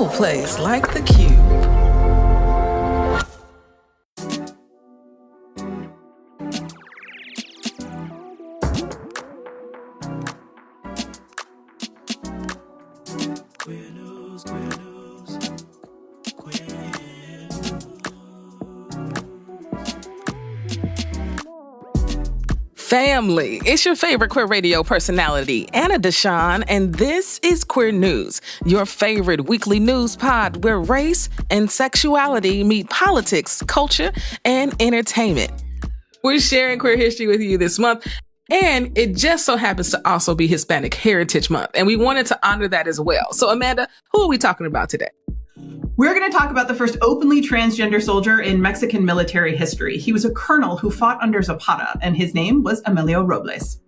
no place like the Cube. Family, it's your favorite queer radio personality, Anna DeShawn, and this is Queer News, your favorite weekly news pod where race and sexuality meet politics, culture, and entertainment. We're sharing queer history with you this month, and it just so happens to also be Hispanic Heritage Month, and we wanted to honor that as well. So, Amanda, who are we talking about today? We're going to talk about the first openly transgender soldier in Mexican military history. He was a colonel who fought under Zapata, and his name was Amelio Robles.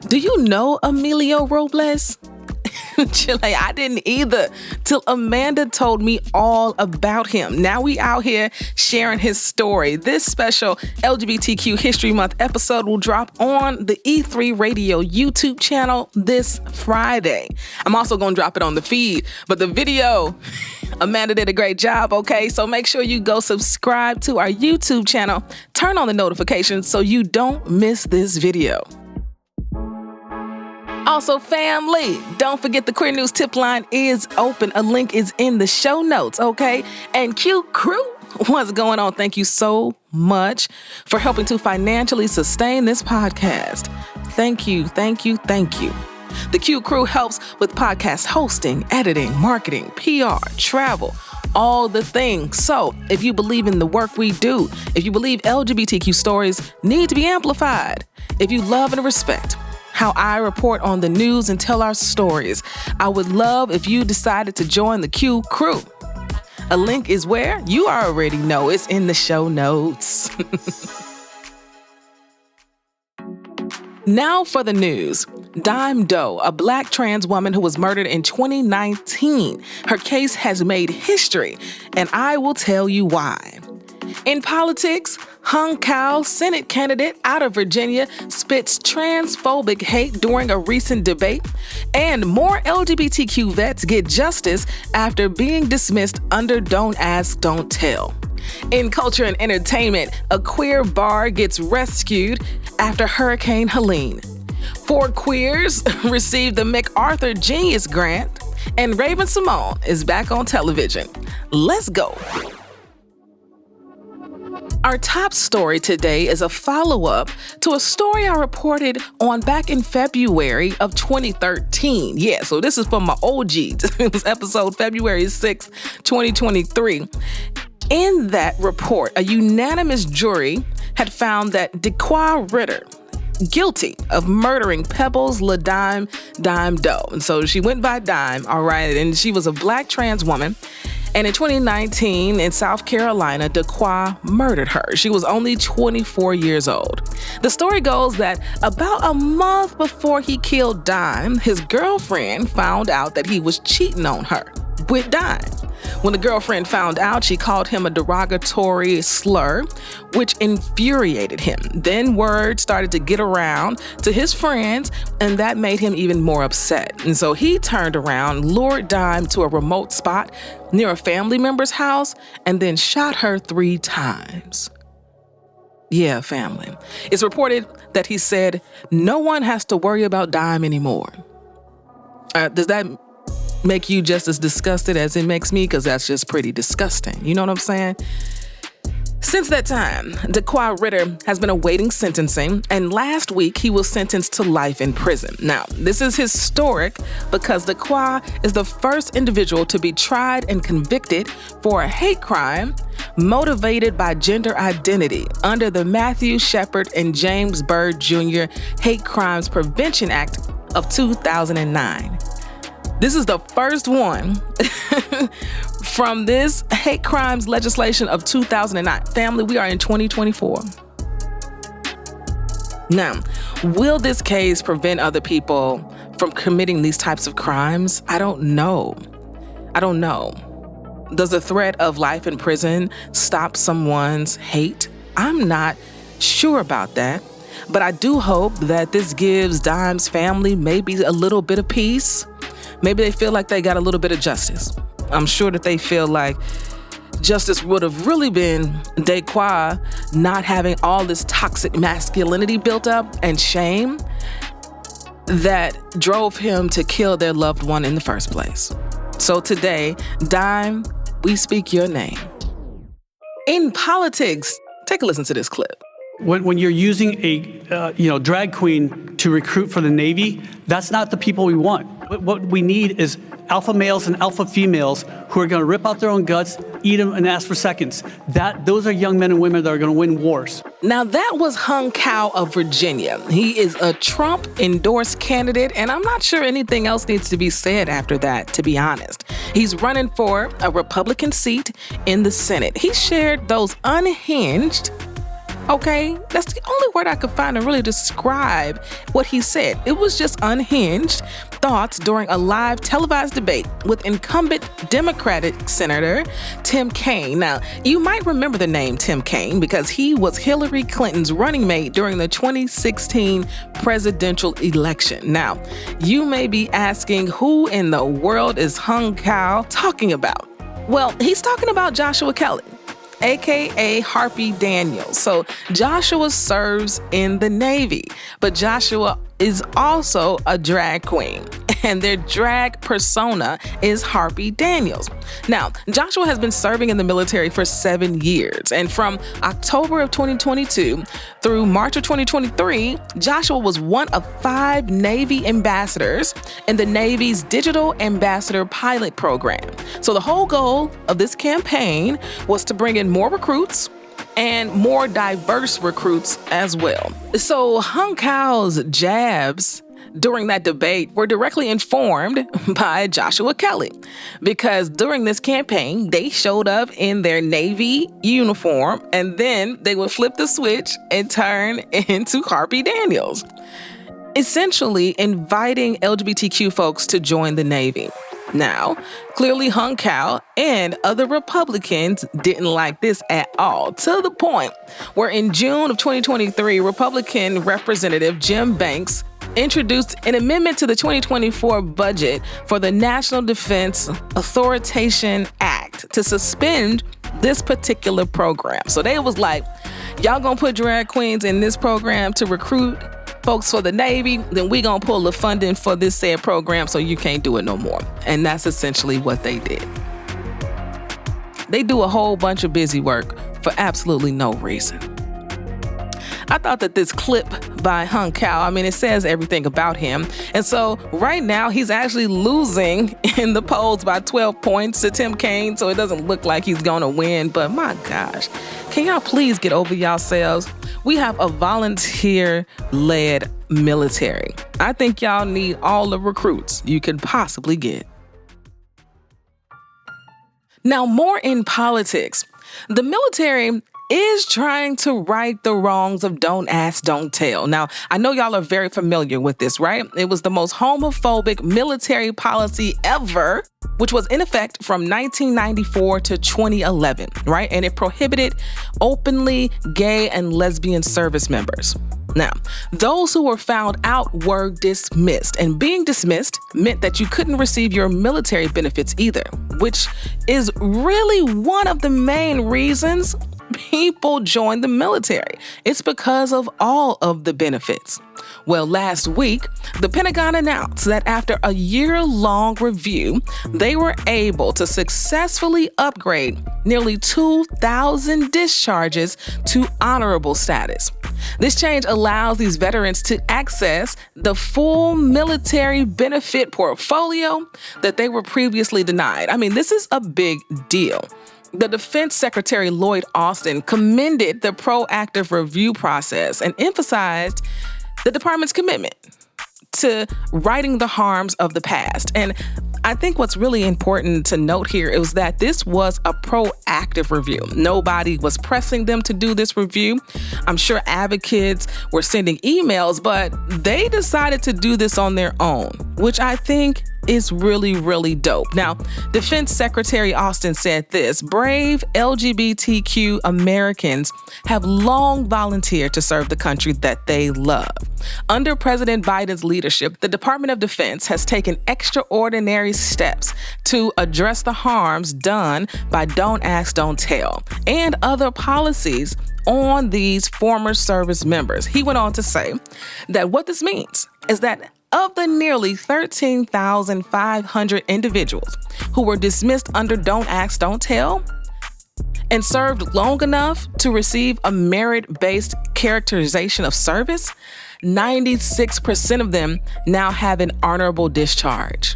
Do you know Amelio Robles? Chile, I didn't either till Amanda told me all about him. Now we out here sharing his story. This special LGBTQ History Month episode will drop on the E3 Radio YouTube channel this Friday. I'm also going to drop it on the feed, but the video, Amanda did a great job, okay? So make sure you go subscribe to our YouTube channel, turn on the notifications so you don't miss this video. Also, family, don't forget the Queer News tip line is open. A link is in the show notes, okay? And Q Crew, what's going on? Thank you so much for helping to financially sustain this podcast. Thank you, thank you, thank you. The Q Crew helps with podcast hosting, editing, marketing, PR, travel, all the things. So if you believe in the work we do, if you believe LGBTQ stories need to be amplified, if you love and respect how I report on the news and tell our stories, I would love if you decided to join the Q Crew. A link is where? You already know. It's in the show notes. Now for the news. Dime Doe, a Black trans woman who was murdered in 2019. Her case has made history, and I will tell you why. In politics, Hung Cao, Senate candidate out of Virginia, spits transphobic hate during a recent debate, and more LGBTQ vets get justice after being dismissed under Don't Ask, Don't Tell. In culture and entertainment, a queer bar gets rescued after Hurricane Helene. 4 queers received the MacArthur Genius Grant, and Raven-Symoné is back on television. Let's go. Our top story today is a follow-up to a story I reported on back in February of 2013. Yeah, so this is from my OG. It was episode February 6th, 2023. In that report, a unanimous jury had found that DeQuan Ritter guilty of murdering Pebbles Dime Doe. And so she went by Dime, all right, and she was a Black trans woman. And in 2019, in South Carolina, DeQuan murdered her. She was only 24 years old. The story goes that about a month before he killed Dime, his girlfriend found out that he was cheating on her with Dime. When the girlfriend found out, she called him a derogatory slur, which infuriated him. Then word started to get around to his friends, and that made him even more upset. And so he turned around, lured Dime to a remote spot near a family member's house, and then shot her 3 times. Yeah, family. It's reported that he said, "No one has to worry about Dime anymore." Does that make you just as disgusted as it makes me? Because that's just pretty disgusting. You know what I'm saying? Since that time, DeQuan Ritter has been awaiting sentencing, and last week he was sentenced to life in prison. Now, this is historic because DeQuan is the first individual to be tried and convicted for a hate crime motivated by gender identity under the Matthew Shepard and James Byrd Jr. Hate Crimes Prevention Act of 2009. This is the first one from this hate crimes legislation of 2009. Family, we are in 2024. Now, will this case prevent other people from committing these types of crimes? I don't know. Does the threat of life in prison stop someone's hate? I'm not sure about that, but I do hope that this gives Dime's family maybe a little bit of peace. Maybe they feel like they got a little bit of justice. I'm sure that they feel like justice would have really been Daquan not having all this toxic masculinity built up and shame that drove him to kill their loved one in the first place. So today, Dime, we speak your name. In politics, take a listen to this clip. When you're using a drag queen to recruit for the Navy, that's not the people we want. What we need is alpha males and alpha females who are going to rip out their own guts, eat them, and ask for seconds. Those are young men and women that are going to win wars. Now, that was Hung Cao of Virginia. He is a Trump-endorsed candidate, and I'm not sure anything else needs to be said after that, to be honest. He's running for a Republican seat in the Senate. He shared those unhinged, okay, that's the only word I could find to really describe what he said. It was just unhinged thoughts during a live televised debate with incumbent Democratic Senator Tim Kaine. Now, you might remember the name Tim Kaine because he was Hillary Clinton's running mate during the 2016 presidential election. Now, you may be asking, who in the world is Hung Cao talking about? Well, he's talking about Joshua Kelly, aka Harpy Daniels. So Joshua serves in the Navy, but Joshua is also a drag queen, and their drag persona is Harpy Daniels. Now, Joshua has been serving in the military for 7 years, and from October of 2022 through March of 2023, Joshua was one of 5 Navy ambassadors in the Navy's Digital Ambassador Pilot Program. So the whole goal of this campaign was to bring in more recruits and more diverse recruits as well. So Hung Cao's jabs during that debate were directly informed by Joshua Kelly, because during this campaign, they showed up in their Navy uniform and then they would flip the switch and turn into Harpy Daniels, essentially inviting LGBTQ folks to join the Navy. Now, clearly Hung Cao and other Republicans didn't like this at all, to the point where in June of 2023, Republican Representative Jim Banks introduced an amendment to the 2024 budget for the National Defense Authorization Act to suspend this particular program. So they was like, y'all gonna put drag queens in this program to recruit folks for the Navy, then we gonna pull the funding for this said program so you can't do it no more. And that's essentially what they did. They do a whole bunch of busy work for absolutely no reason. I thought that this clip by Hung Cao, it says everything about him. And so right now he's actually losing in the polls by 12 points to Tim Kaine, so it doesn't look like he's gonna win. But my gosh, can y'all please get over yourselves? We have a volunteer-led military. I think y'all need all the recruits you can possibly get. Now, more in politics. The military is trying to right the wrongs of don't ask, don't tell. Now, I know y'all are very familiar with this, right? It was the most homophobic military policy ever, which was in effect from 1994 to 2011, right? And it prohibited openly gay and lesbian service members. Now, those who were found out were dismissed, and being dismissed meant that you couldn't receive your military benefits either, which is really one of the main reasons people join the military. It's because of all of the benefits. Well, last week, the Pentagon announced that after a year-long review, they were able to successfully upgrade nearly 2,000 discharges to honorable status. This change allows these veterans to access the full military benefit portfolio that they were previously denied. This is a big deal. The Defense Secretary Lloyd Austin commended the proactive review process and emphasized the department's commitment to righting the harms of the past. And I think what's really important to note here is that this was a proactive review. Nobody was pressing them to do this review. I'm sure advocates were sending emails, but they decided to do this on their own, which I think is really, really dope. Now, Defense Secretary Austin said this: brave LGBTQ Americans have long volunteered to serve the country that they love. Under President Biden's leadership, the Department of Defense has taken extraordinary steps to address the harms done by Don't Ask, Don't Tell and other policies on these former service members. He went on to say that what this means is that of the nearly 13,500 individuals who were dismissed under Don't Ask, Don't Tell and served long enough to receive a merit-based characterization of service, 96% of them now have an honorable discharge.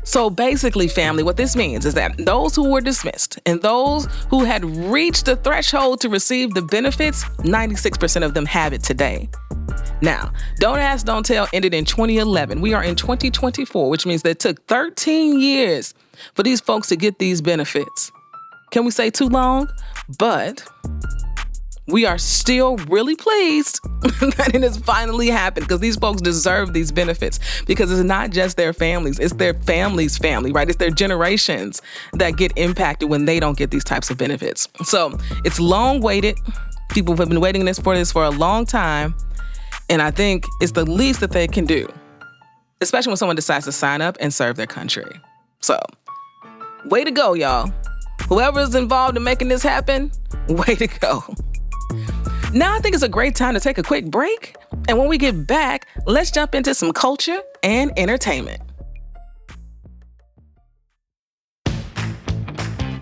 So basically, family, what this means is that those who were dismissed and those who had reached the threshold to receive the benefits, 96% of them have it today. Now, Don't Ask, Don't Tell ended in 2011. We are in 2024, which means that it took 13 years for these folks to get these benefits. Can we say too long? But we are still really pleased that it has finally happened, because these folks deserve these benefits, because it's not just their families, it's their family's family, right? It's their generations that get impacted when they don't get these types of benefits. So it's long waited. People have been waiting for this for a long time. And I think it's the least that they can do, especially when someone decides to sign up and serve their country. So way to go, y'all. Whoever's involved in making this happen, way to go. Now I think it's a great time to take a quick break. And when we get back, let's jump into some culture and entertainment.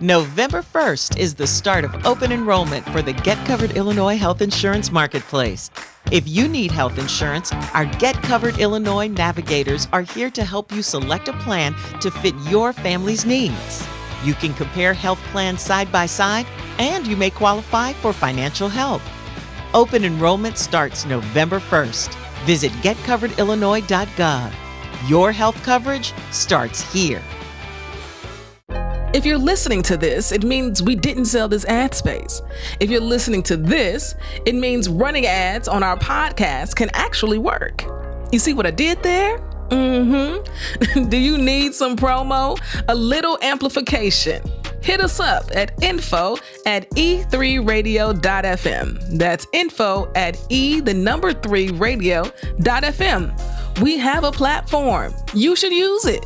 November 1st is the start of open enrollment for the Get Covered Illinois Health Insurance Marketplace. If you need health insurance, our Get Covered Illinois navigators are here to help you select a plan to fit your family's needs. You can compare health plans side by side, and you may qualify for financial help. Open enrollment starts November 1st. Visit getcoveredillinois.gov. Your health coverage starts here. If you're listening to this, it means we didn't sell this ad space. If you're listening to this, it means running ads on our podcast can actually work. You see what I did there? Do you need some promo? A little amplification? Hit us up at info@e3radio.fm. That's info@e3radio.fm. We have a platform. You should use it.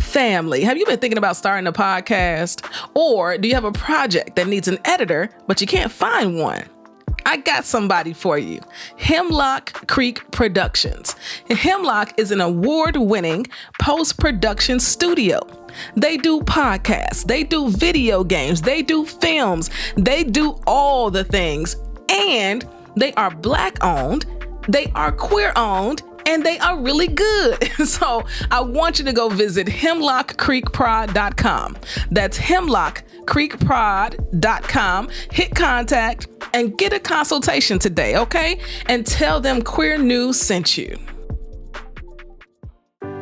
Family, have you been thinking about starting a podcast? Or do you have a project that needs an editor, but you can't find one? I got somebody for you. Hemlock Creek Productions. Hemlock is an award-winning post-production studio. They do podcasts, they do video games, they do films, they do all the things. And they are Black-owned, they are queer-owned, and they are really good. So I want you to go visit hemlockcreekprod.com. That's hemlockcreekprod.com. Hit contact and get a consultation today, okay? And tell them Queer News sent you.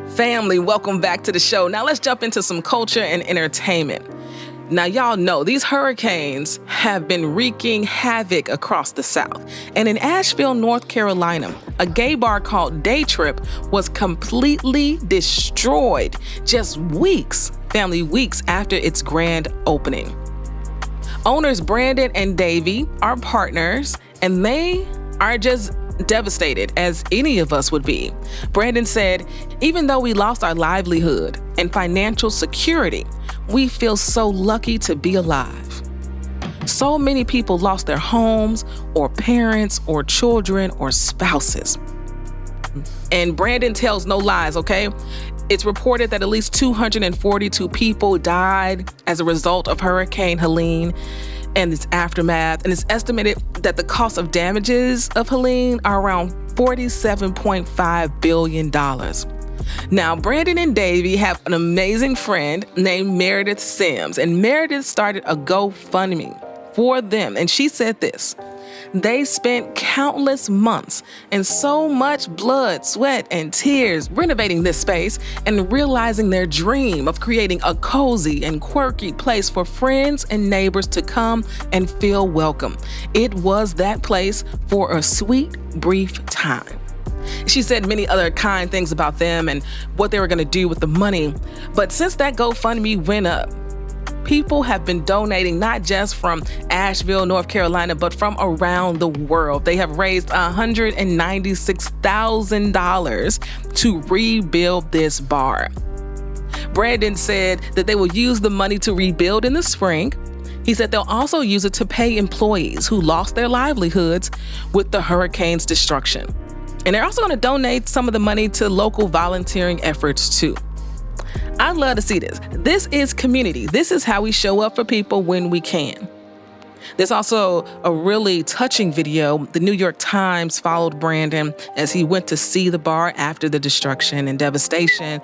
Family, welcome back to the show. Now let's jump into some culture and entertainment. Now, y'all know these hurricanes have been wreaking havoc across the South. And in Asheville, North Carolina, a gay bar called Day Trip was completely destroyed just weeks after its grand opening. Owners Brandon and Davey are partners, and they are just devastated as any of us would be. Brandon said, "Even though we lost our livelihood and financial security, we feel so lucky to be alive. So many people lost their homes or parents or children or spouses." And Brandon tells no lies, okay? It's reported that at least 242 people died as a result of Hurricane Helene and its aftermath. And it's estimated that the cost of damages of Helene are around $47.5 billion. Now, Brandon and Davey have an amazing friend named Meredith Sims, and Meredith started a GoFundMe for them. And she said this: "They spent countless months and so much blood, sweat, and tears renovating this space and realizing their dream of creating a cozy and quirky place for friends and neighbors to come and feel welcome. It was that place for a sweet, brief time." She said many other kind things about them and what they were going to do with the money. But since that GoFundMe went up, people have been donating not just from Asheville, North Carolina, but from around the world. They have raised $196,000 to rebuild this bar. Brandon said that they will use the money to rebuild in the spring. He said they'll also use it to pay employees who lost their livelihoods with the hurricane's destruction. And they're also going to donate some of the money to local volunteering efforts too. I'd love to see this. This is community. This is how we show up for people when we can. There's also a really touching video. The New York Times followed Brandon as he went to see the bar after the destruction and devastation,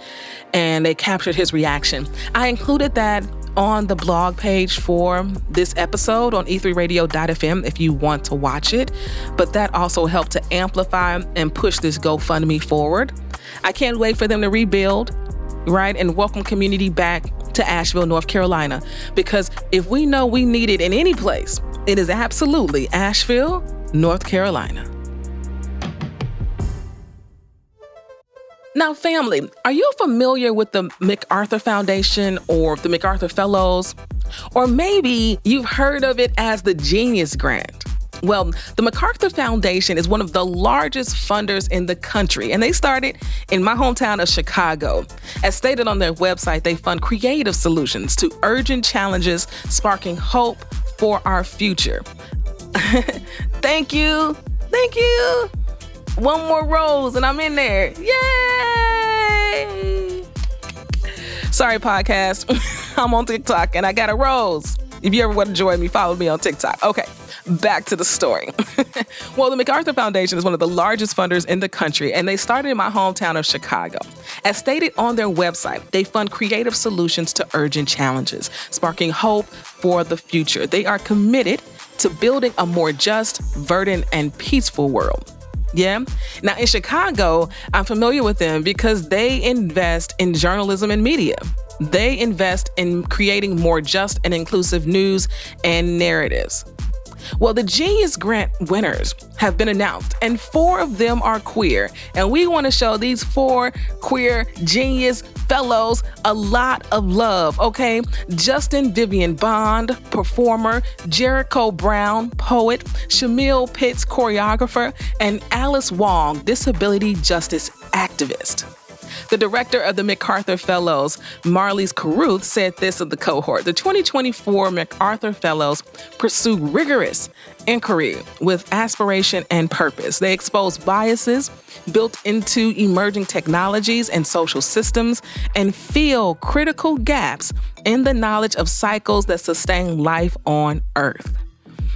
and they captured his reaction. I included that on the blog page for this episode on e3radio.fm if you want to watch it, but that also helped to amplify and push this GoFundMe forward. I can't wait for them to rebuild, right, and welcome community back to Asheville, North Carolina, because if we know we need it in any place, it is absolutely Asheville, North Carolina. Now, family, are you familiar with the MacArthur Foundation or the MacArthur Fellows? Or maybe you've heard of it as the Genius Grant. Well, the MacArthur Foundation is one of the largest funders in the country, and they started in my hometown of Chicago. As stated on their website, they fund creative solutions to urgent challenges, sparking hope for our future. Thank you. Thank you. One more rose and I'm in there. Yay! Sorry, podcast. I'm on TikTok and I got a rose. If you ever want to join me, follow me on TikTok. Okay, back to the story. Well, the MacArthur Foundation is one of the largest funders in the country, and they started in my hometown of Chicago. As stated on their website, they fund creative solutions to urgent challenges, sparking hope for the future. They are committed to building a more just, verdant, and peaceful world. Yeah. Now in Chicago, I'm familiar with them because they invest in journalism and media. They invest in creating more just and inclusive news and narratives. Well, the Genius Grant winners have been announced, and 4 of them are queer. And we want to show these 4 queer Genius Fellows a lot of love, okay? Justin Vivian Bond, performer, Jericho Brown, poet, Shamil Pitts, choreographer, and Alice Wong, disability justice activist. The director of the MacArthur Fellows, Marlies Carruth, said this of the cohort. The 2024 MacArthur Fellows pursue rigorous inquiry with aspiration and purpose. They expose biases built into emerging technologies and social systems and fill critical gaps in the knowledge of cycles that sustain life on Earth.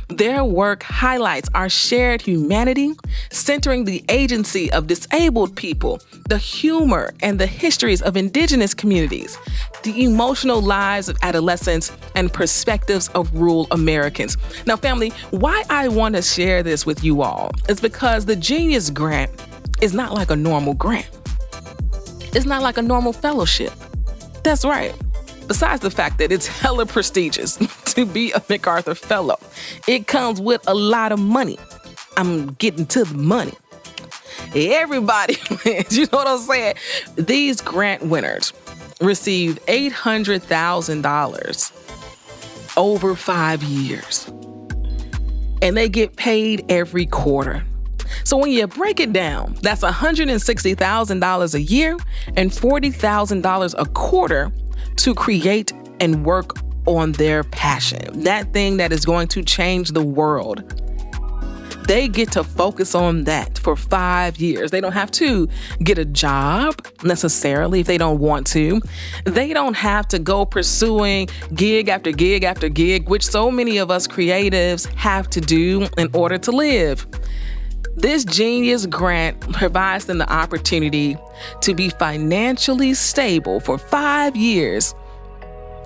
Their work highlights our shared humanity, centering the agency of disabled people, the humor and the histories of indigenous communities, the emotional lives of adolescents, and perspectives of rural Americans. Now, family, why I want to share this with you all is because the Genius Grant is not like a normal grant. It's not like a normal fellowship. That's right. Besides the fact that it's hella prestigious to be a MacArthur Fellow, it comes with a lot of money. I'm getting to the money. Everybody wins, you know what I'm saying? These grant winners received $800,000 over 5 years. And they get paid every quarter. So when you break it down, that's $160,000 a year and $40,000 a quarter to create and work on their passion, that thing that is going to change the world. They get to focus on that for 5 years. They don't have to get a job necessarily if they don't want to. They don't have to go pursuing gig after gig after gig, which so many of us creatives have to do in order to live. This Genius Grant provides them the opportunity to be financially stable for 5 years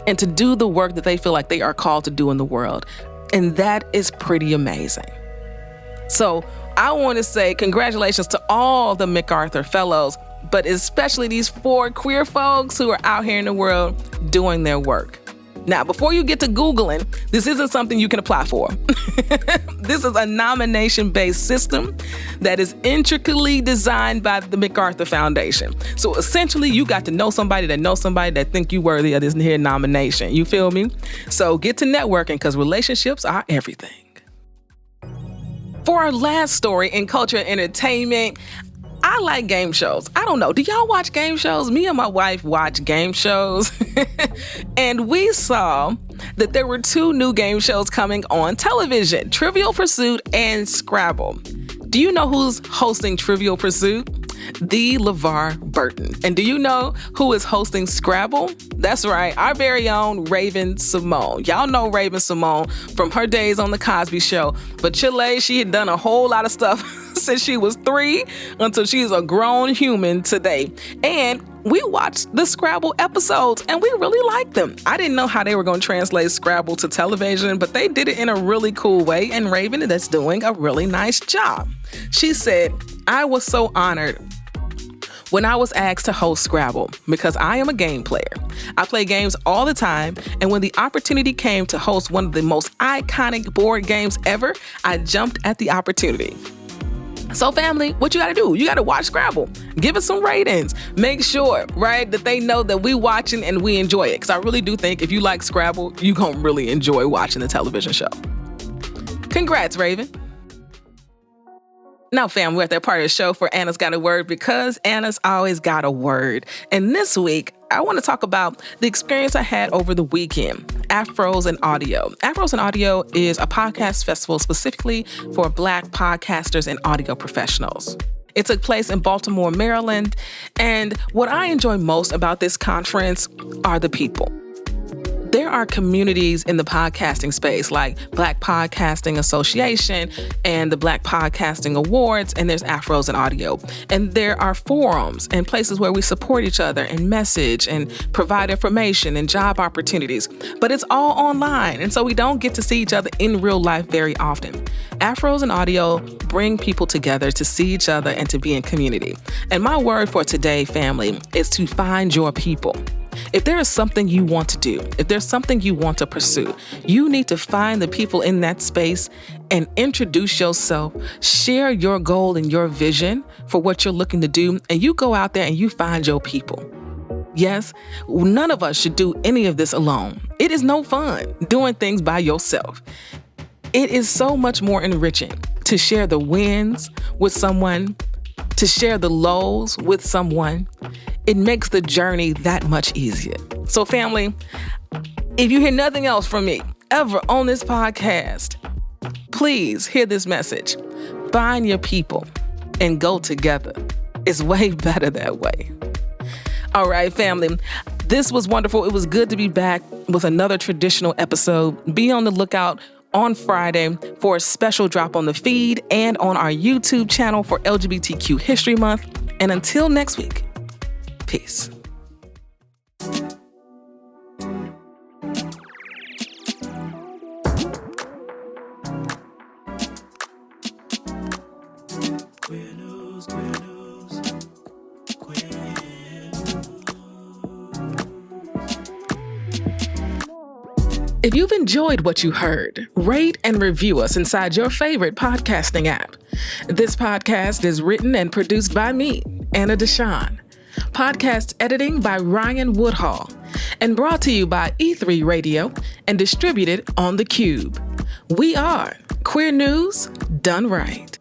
and to do the work that they feel like they are called to do in the world. And that is pretty amazing. So I want to say congratulations to all the MacArthur Fellows, but especially these 4 queer folks who are out here in the world doing their work. Now, before you get to Googling, this isn't something you can apply for. This is a nomination-based system that is intricately designed by the MacArthur Foundation. So essentially, you got to know somebody that think you worthy of this here nomination. You feel me? So get to networking, because relationships are everything. For our last story in culture and entertainment, I like game shows. I don't know. Do y'all watch game shows? Me and my wife watch game shows. And we saw that there were 2 new game shows coming on television, Trivial Pursuit and Scrabble. Do you know who's hosting Trivial Pursuit? The LeVar Burton. And do you know who is hosting Scrabble? That's right, our very own Raven-Symoné. Y'all know Raven-Symoné from her days on The Cosby Show. But Chile, she had done a whole lot of stuff since she was 3 until she's a grown human today. And we watched the Scrabble episodes and we really liked them. I didn't know how they were going to translate Scrabble to television, but they did it in a really cool way, and Raven is doing a really nice job. She said, "I was so honored when I was asked to host Scrabble because I am a game player. I play games all the time, and when the opportunity came to host one of the most iconic board games ever, I jumped at the opportunity." So family, what you gotta do? You gotta watch Scrabble. Give it some ratings. Make sure, right, that they know that we watching and we enjoy it. Because I really do think if you like Scrabble, you gonna really enjoy watching the television show. Congrats, Raven. Now, fam, we're at that part of the show for Anna's Got a Word, because Anna's always got a word. And this week, I want to talk about the experience I had over the weekend, Afros and Audio. Afros and Audio is a podcast festival specifically for Black podcasters and audio professionals. It took place in Baltimore, Maryland. And what I enjoy most about this conference are the people. There are communities in the podcasting space like Black Podcasting Association and the Black Podcasting Awards, and there's Afros and Audio. And there are forums and places where we support each other and message and provide information and job opportunities. But it's all online, and so we don't get to see each other in real life very often. Afros and Audio bring people together to see each other and to be in community. And my word for today, family, is to find your people. If there is something you want to do, if there's something you want to pursue, you need to find the people in that space and introduce yourself, share your goal and your vision for what you're looking to do, and you go out there and you find your people. Yes, none of us should do any of this alone. It is no fun doing things by yourself. It is so much more enriching to share the wins with someone, to share the lows with someone. It makes the journey that much easier. So family, if you hear nothing else from me ever on this podcast, please hear this message. Find your people and go together. It's way better that way. All right, family, this was wonderful. It was good to be back with another traditional episode. Be on the lookout on Friday for a special drop on the feed and on our YouTube channel for LGBTQ History Month. And until next week, peace. If you've enjoyed what you heard, rate and review us inside your favorite podcasting app. This podcast is written and produced by me, Anna DeShawn. Podcast editing by Ryan Woodhall, and brought to you by E3 Radio and distributed on The Cube. We are Queer News Done Right.